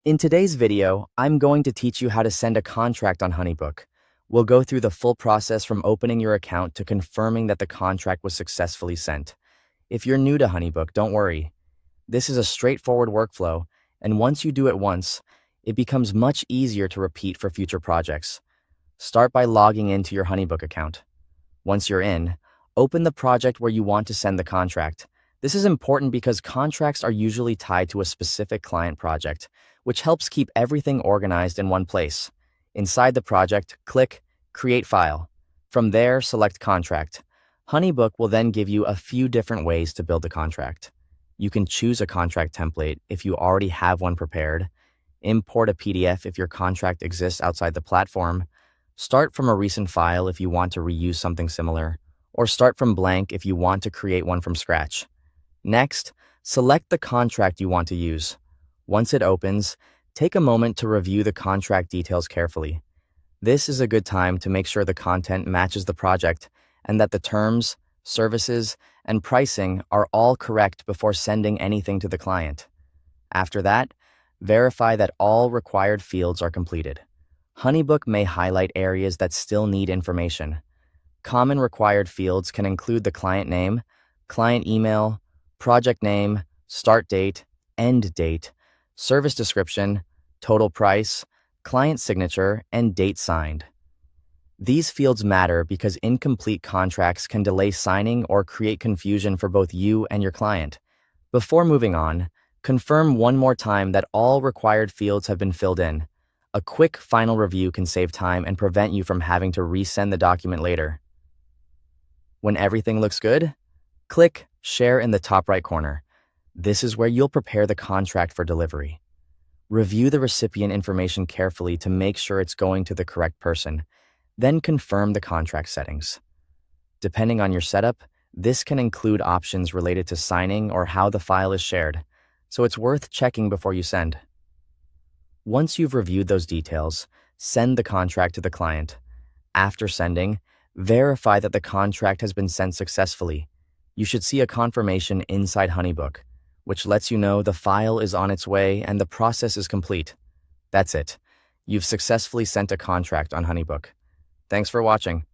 In today's video, I'm going to teach you how to send a contract on HoneyBook. We'll go through the full process from opening your account to confirming that the contract was successfully sent. If you're new to HoneyBook, don't worry. This is a straightforward workflow, and once you do it once, it becomes much easier to repeat for future projects. Start by logging into your HoneyBook account. Once you're in, open the project where you want to send the contract. This is important because contracts are usually tied to a specific client project, which helps keep everything organized in one place. Inside the project, click Create File. From there, select Contract. HoneyBook will then give you a few different ways to build a contract. You can choose a contract template if you already have one prepared, import a PDF if your contract exists outside the platform, start from a recent file if you want to reuse something similar, or start from blank if you want to create one from scratch. Next, select the contract you want to use. Once it opens, take a moment to review the contract details carefully. This is a good time to make sure the content matches the project and that the terms, services, and pricing are all correct before sending anything to the client. After that, verify that all required fields are completed. HoneyBook may highlight areas that still need information. Common required fields can include the client name, client email, project name, start date, end date, service description, total price, client signature, and date signed. These fields matter because incomplete contracts can delay signing or create confusion for both you and your client. Before moving on, confirm one more time that all required fields have been filled in. A quick final review can save time and prevent you from having to resend the document later. When everything looks good, click Share in the top right corner. This is where you'll prepare the contract for delivery. Review the recipient information carefully to make sure it's going to the correct person, then confirm the contract settings. Depending on your setup, this can include options related to signing or how the file is shared, so it's worth checking before you send. Once you've reviewed those details, send the contract to the client. After sending, verify that the contract has been sent successfully. You should see a confirmation inside HoneyBook, which lets you know the file is on its way and the process is complete. That's it. You've successfully sent a contract on HoneyBook. Thanks for watching.